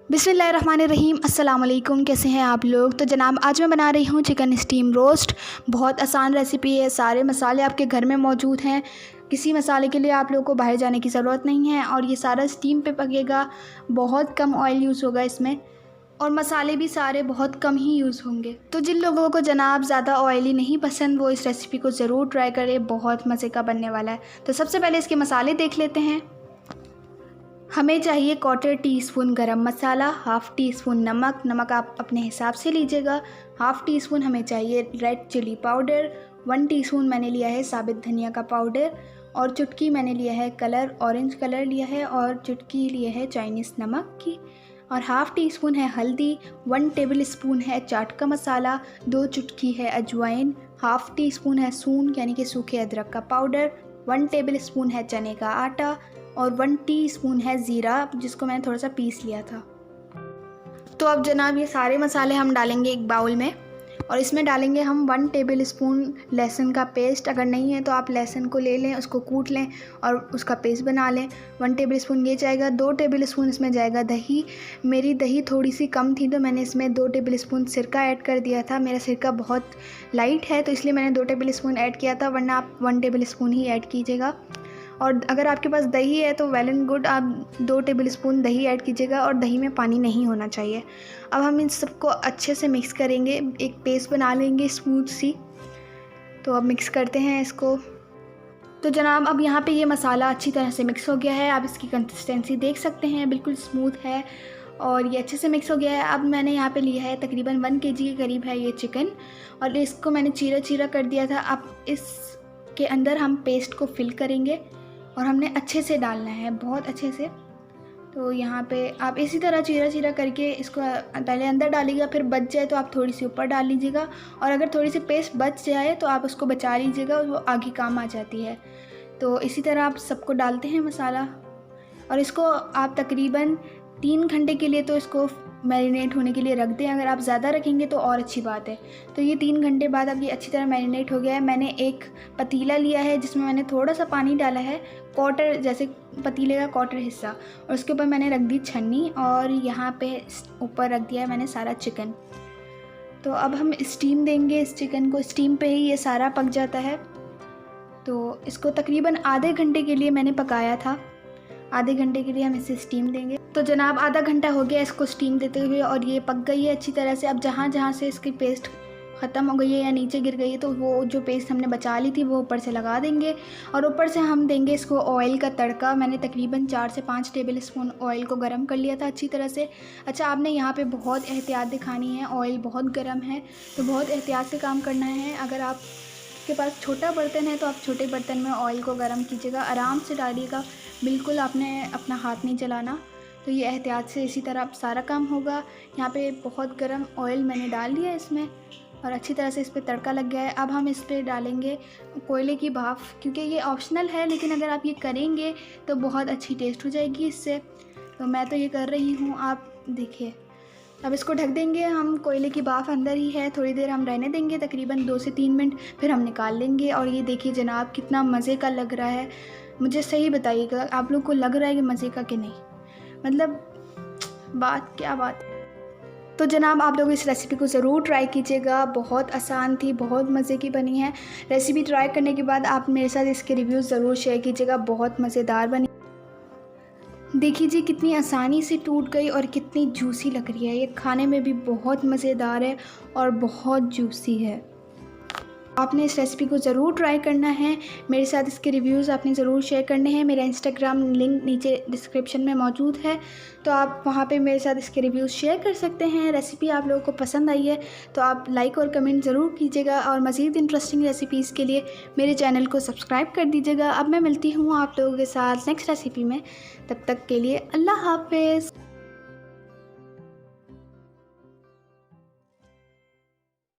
बिस्मिल्लाहिर्रहमानिर्रहीम। अस्सलाम वालेकुम। कैसे हैं आप लोग। तो जनाब आज मैं बना रही हूँ चिकन स्टीम रोस्ट। बहुत आसान रेसिपी है। सारे मसाले आपके घर में मौजूद हैं। किसी मसाले के लिए आप लोगों को बाहर जाने की ज़रूरत नहीं है और ये सारा स्टीम पे पकेगा। बहुत कम ऑयल यूज़ होगा इसमें और मसाले भी सारे बहुत कम ही यूज़ होंगे। तो जिन लोगों को जनाब ज़्यादा ऑयली नहीं पसंद वो इस रेसिपी को ज़रूर ट्राई करें। बहुत मज़े का बनने वाला है। तो सबसे पहले इसके मसाले देख लेते हैं। हमें चाहिए 1/4 टीस्पून गरम मसाला, हाफ़ टी स्पून नमक आप अपने हिसाब से लीजिएगा। हाफ़ टी स्पून हमें चाहिए रेड चिली पाउडर, 1 टीस्पून मैंने लिया है साबित धनिया का पाउडर और चुटकी मैंने लिया है कलर, ऑरेंज कलर लिया है और चुटकी लिए है चाइनीज़ नमक की और हाफ़ टी स्पून है हल्दी, 1 टेबल स्पून है चाट का मसाला, 2 चुटकी है अजवाइन, हाफ़ टी स्पून है सूंठ यानी कि सूखे अदरक का पाउडर, 1 टेबल स्पून है चने का आटा और 1 टीस्पून है ज़ीरा जिसको मैंने थोड़ा सा पीस लिया था। तो अब जनाब ये सारे मसाले हम डालेंगे एक बाउल में और इसमें डालेंगे हम 1 टेबल स्पून लहसुन का पेस्ट। अगर नहीं है तो आप लहसुन को ले लें, उसको कूट लें और उसका पेस्ट बना लें। 1 टेबल स्पून ये जाएगा। 2 टेबल स्पून इसमें जाएगा दही। मेरी दही थोड़ी सी कम थी तो मैंने इसमें 2 टेबल स्पून सिरका ऐड कर दिया था। मेरा सिरका बहुत लाइट है तो इसलिए मैंने 2 टेबल स्पून ऐड किया था, वरना आप 1 टेबल स्पून ही ऐड कीजिएगा। और अगर आपके पास दही है तो वेल एंड गुड, आप 2 टेबल स्पून दही ऐड कीजिएगा और दही में पानी नहीं होना चाहिए। अब हम इन सबको अच्छे से मिक्स करेंगे, एक पेस्ट बना लेंगे स्मूथ सी। तो अब मिक्स करते हैं इसको। तो जनाब अब यहाँ पे ये मसाला अच्छी तरह से मिक्स हो गया है। आप इसकी कंसिस्टेंसी देख सकते हैं, बिल्कुल स्मूथ है और ये अच्छे से मिक्स हो गया है। अब मैंने यहाँ पे लिया है तकरीबन 1 केजी के करीब है ये चिकन और इसको मैंने चीरा कर दिया था। अब इसके अंदर हम पेस्ट को फिल करेंगे और हमने अच्छे से डालना है, बहुत अच्छे से। तो यहाँ पे आप इसी तरह चीरा करके इसको पहले अंदर डालिएगा, फिर बच जाए तो आप थोड़ी सी ऊपर डाल लीजिएगा और अगर थोड़ी सी पेस्ट बच जाए तो आप उसको बचा लीजिएगा और वो आगे काम आ जाती है। तो इसी तरह आप सबको डालते हैं मसाला और इसको आप तकरीबन 3 घंटे के लिए तो इसको मैरिनेट होने के लिए रख दें। अगर आप ज़्यादा रखेंगे तो और अच्छी बात है। तो ये 3 घंटे बाद अब ये अच्छी तरह मैरिनेट हो गया है। मैंने एक पतीला लिया है जिसमें मैंने थोड़ा सा पानी डाला है, क्वार्टर जैसे पतीले का क्वार्टर हिस्सा, और उसके ऊपर मैंने रख दी छन्नी और यहाँ पे ऊपर रख दिया है मैंने सारा चिकन। तो अब हम स्टीम देंगे इस चिकन को। स्टीम पे ही ये सारा पक जाता है। तो इसको तकरीबन आधे घंटे के लिए मैंने पकाया था। आधे घंटे के लिए हम इसे स्टीम देंगे। तो जनाब आधा घंटा हो गया इसको स्टीम देते हुए और ये पक गई है अच्छी तरह से। अब जहाँ से इसकी पेस्ट ख़त्म हो गई है या नीचे गिर गई है तो वो जो पेस्ट हमने बचा ली थी वो ऊपर से लगा देंगे और ऊपर से हम देंगे इसको ऑयल का तड़का। मैंने तकरीबन 4 से 5 टेबल स्पून ऑयल को गर्म कर लिया था अच्छी तरह से। अच्छा, आपने यहाँ पे बहुत एहतियात दिखानी है, ऑयल बहुत गर्म है तो बहुत एहतियात से काम करना है। अगर आप के पास छोटा बर्तन है तो आप छोटे बर्तन में ऑयल को गर्म कीजिएगा, आराम से डालिएगा, बिल्कुल आपने अपना हाथ नहीं चलाना। तो ये एहतियात से इसी तरह सारा काम होगा। यहाँ पे बहुत गर्म ऑयल मैंने डाल दिया इसमें और अच्छी तरह से इस पर तड़का लग गया है। अब हम इस पर डालेंगे कोयले की भाप, क्योंकि ये ऑप्शनल है लेकिन अगर आप ये करेंगे तो बहुत अच्छी टेस्ट हो जाएगी इससे। तो मैं तो ये कर रही हूँ, आप देखिए। अब इसको ढक देंगे हम, कोयले की भाप अंदर ही है, थोड़ी देर हम रहने देंगे तकरीबन 2 से 3 मिनट, फिर हम निकाल लेंगे। और ये देखिए जनाब कितना मज़े का लग रहा है। मुझे सही बताइएगा आप लोग को लग रहा है कि मज़े का कि नहीं, मतलब क्या बात है। तो जनाब आप लोग इस रेसिपी को ज़रूर ट्राई कीजिएगा। बहुत आसान थी, बहुत मज़े की बनी है। रेसिपी ट्राई करने के बाद आप मेरे साथ इसके रिव्यूज़ ज़रूर शेयर कीजिएगा। बहुत मज़ेदार बनी। देखिए जी कितनी आसानी से टूट गई और कितनी जूसी लग रही है। ये खाने में भी बहुत मज़ेदार है और बहुत जूसी है। आपने इस रेसिपी को ज़रूर ट्राई करना है। मेरे साथ इसके रिव्यूज़ आपने ज़रूर शेयर करने हैं। मेरा इंस्टाग्राम लिंक नीचे डिस्क्रिप्शन में मौजूद है, तो आप वहाँ पे मेरे साथ इसके रिव्यूज़ शेयर कर सकते हैं। रेसिपी आप लोगों को पसंद आई है तो आप लाइक और कमेंट ज़रूर कीजिएगा और मज़ीद इंटरेस्टिंग रेसिपीज़ के लिए मेरे चैनल को सब्सक्राइब कर दीजिएगा। अब मैं मिलती हूँ आप लोगों के साथ नेक्स्ट रेसिपी में। तब तक के लिए अल्लाह हाफ़िज़।